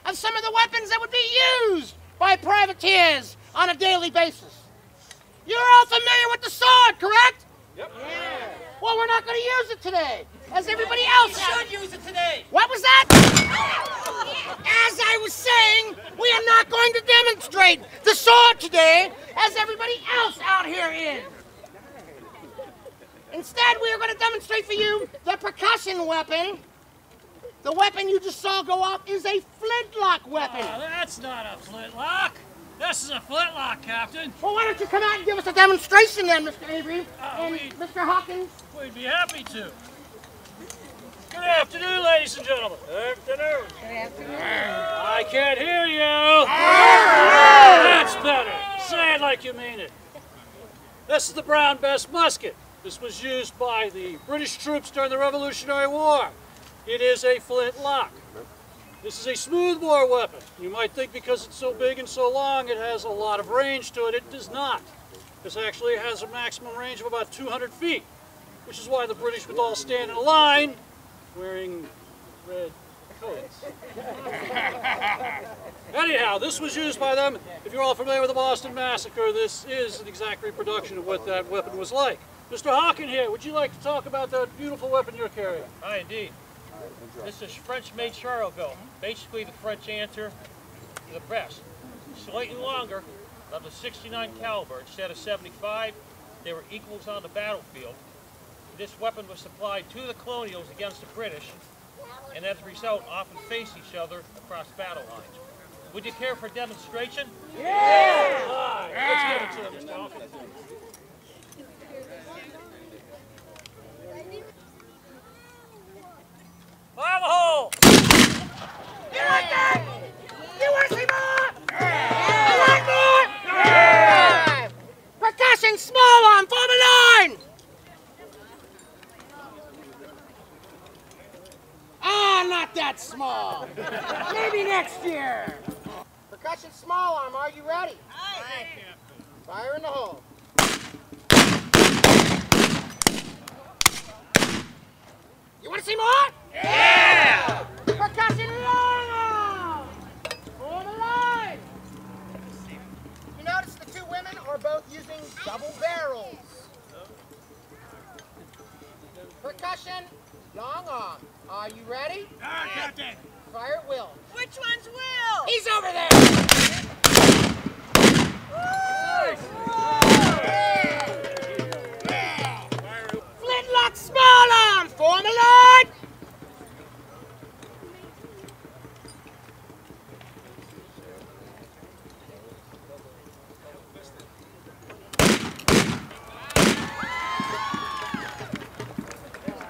of some of the weapons that would be used by privateers on a daily basis. You're all familiar with the sword, correct? Yep. Yeah. Well, we're not going to use it today, as everybody else should use it today. What was that? As I was saying, we are not going to demonstrate the sword today, as everybody else out here is. Instead, we are going to demonstrate for you the percussion weapon. The weapon you just saw go off is a flintlock weapon. Oh, that's not a flintlock. This is a flintlock, Captain. Well, why don't you come out and give us a demonstration then, Mr. Avery and Mr. Hawkins? We'd be happy to. Good afternoon, ladies and gentlemen. Good afternoon. Good afternoon. I can't hear you. That's better. Say it like you mean it. This is the Brown Bess musket. This was used by the British troops during the Revolutionary War. It is a flintlock. This is a smoothbore weapon. You might think because it's so big and so long it has a lot of range to it. It does not. This actually has a maximum range of about 200 feet, which is why the British would all stand in a line wearing red coats. Anyhow, this was used by them. If you're all familiar with the Boston Massacre, this is an exact reproduction of what that weapon was like. Mr. Hawken here, would you like to talk about that beautiful weapon you're carrying? Aye, indeed. This is French-made Charleville, basically the French answer to the Bess. Slightly longer, of the 69 caliber instead of 75. They were equals on the battlefield. This weapon was supplied to the colonials against the British, and as a result, often faced each other across battle lines. Would you care for a demonstration? Yeah! Right, let's give it to them, Mr. Hawkins. Fire the hole! You like that? You want to see more? You want more? Yeah. Percussion small arm, form a line! Ah, not that small. Maybe next year. Percussion small arm, are you ready? Aye. Fire in the hole. You want to see more? Yeah! Percussion long arm! Form a line! You notice the two women are both using double barrels. Percussion long arm. Are you ready? Aye, Captain. Fire at will. Which one's Will? He's over there! Flintlock small arm! Form a line!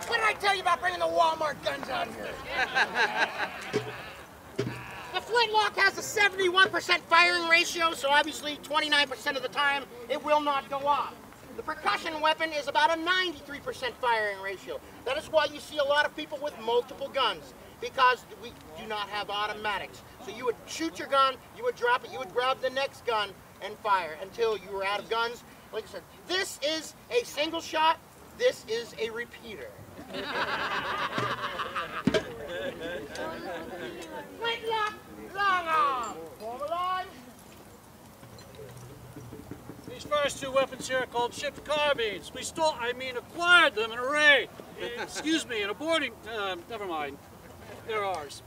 What did I tell you about bringing the Walmart guns out here? The flintlock has a 71% firing ratio, so obviously 29% of the time it will not go off. The percussion weapon is about a 93% firing ratio. That is why you see a lot of people with multiple guns, because we do not have automatics. So you would shoot your gun, you would drop it, you would grab the next gun and fire until you were out of guns. Like I said, this is a single shot, this is a repeater. Flintlock, long arm. Form a line. These first two weapons here are called shipped carbines. We acquired them in a raid. Excuse me, in a boarding, never mind. They're ours.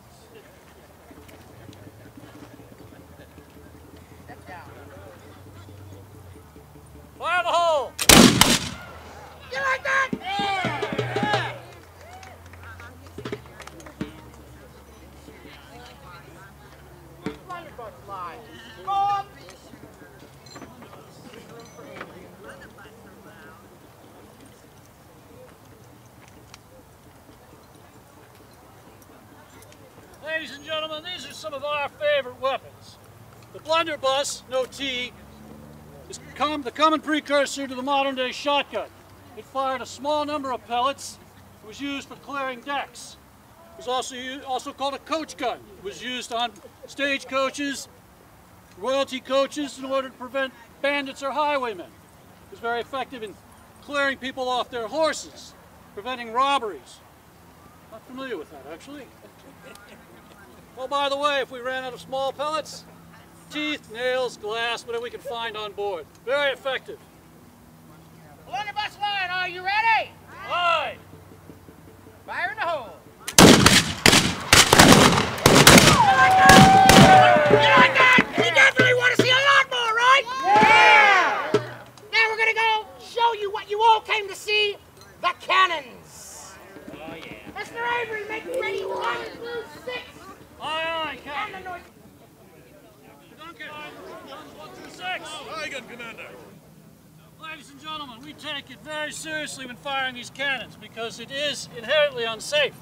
Fire the hole! You like that? Yeah. Blunderbuss line. Go up. Ladies and gentlemen, these are some of our favorite weapons. The blunderbuss, no T, is the common precursor to the modern-day shotgun. It fired a small number of pellets. It was used for clearing decks. It was also called a coach gun. It was used on stagecoaches, royalty coaches, in order to prevent bandits or highwaymen. It was very effective in clearing people off their horses, preventing robberies. Not familiar with that, actually. Oh, by the way, if we ran out of small pellets, teeth, nails, glass, whatever we can find on board. Very effective. Blunderbuss line, are you ready? Aye! Fire in the hole. You like that? You definitely want to see a lot more, right? Yeah! Now we're going to go show you what you all came to see, the cannons. Oh, yeah. Mr. Avery, make me ready 1 through 6. Aye, Captain. And the noise. Duncan, guns 1 through 6. Aye, good, Commander. Ladies and gentlemen, we take it very seriously when firing these cannons because it is inherently unsafe.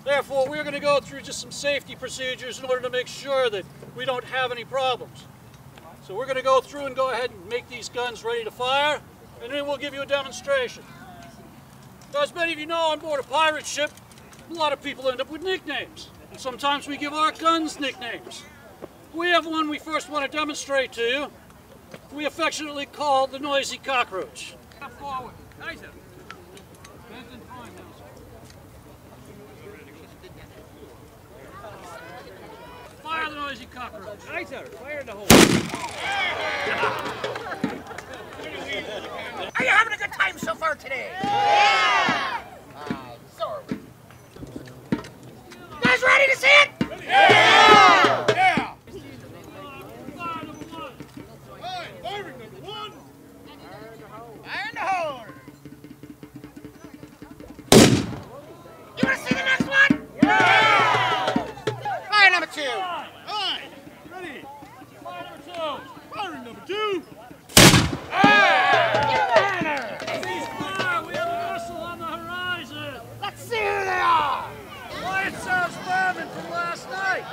Therefore, we're going to go through just some safety procedures in order to make sure that we don't have any problems. So we're going to go through and go ahead and make these guns ready to fire, and then we'll give you a demonstration. Now, as many of you know, on board a pirate ship, a lot of people end up with nicknames. And sometimes we give our guns nicknames. We have one we first want to demonstrate to you. We affectionately call the Noisy Cockroach. Step forward. Nice. Fire the Noisy Cockroach. Nice, sir. Fire in the hole. Are you having a good time so far today? Yeah! So are we. You guys ready to see it? Yeah! Yeah! Fire number 1. Aye, firing number 1. Fire in the hole. You want to see the next one? Yeah! Fire number 2. Aye, ready. Fire number 2. Firing number 2. We have a vessel on the horizon. Let's see who they are. Why, it sounds vermin from last night.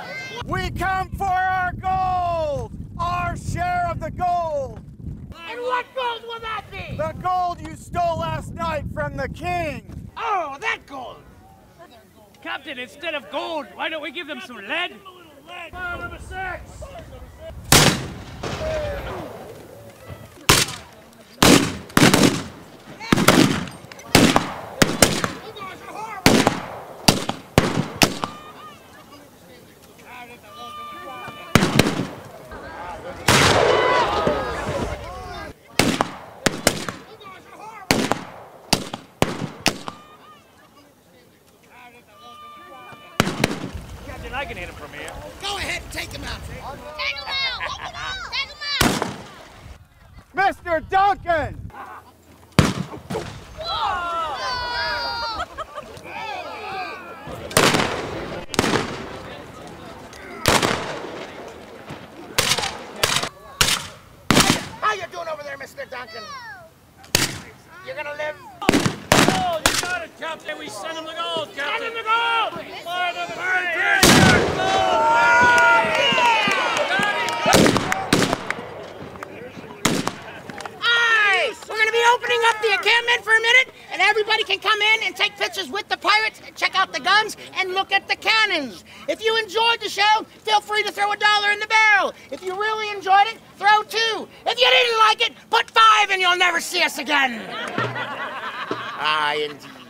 We come for our gold! Our share of the gold! And what gold will that be? The gold you stole last night from the king! Oh, that gold. Captain, instead of gold, why don't we give them some lead? Fire number 6. Captain, I can hit him from here. Go ahead and take him out. Take him out! Take him out! Mr. Duncan! How you doing over there, Mr. Duncan? You're gonna live? Oh, you got it, Captain. We send him the gold, Captain. Send him the gold! Fire number 3. Aye! We're gonna be opening up the encampment for a minute, and everybody can come in and take pictures with the pirates, check out the guns, and look at the cannons. If you enjoyed the show, feel free to throw $1 in the barrel. If you really enjoyed it, throw 2. If you didn't like it, put 5 and you'll never see us again. Aye, indeed.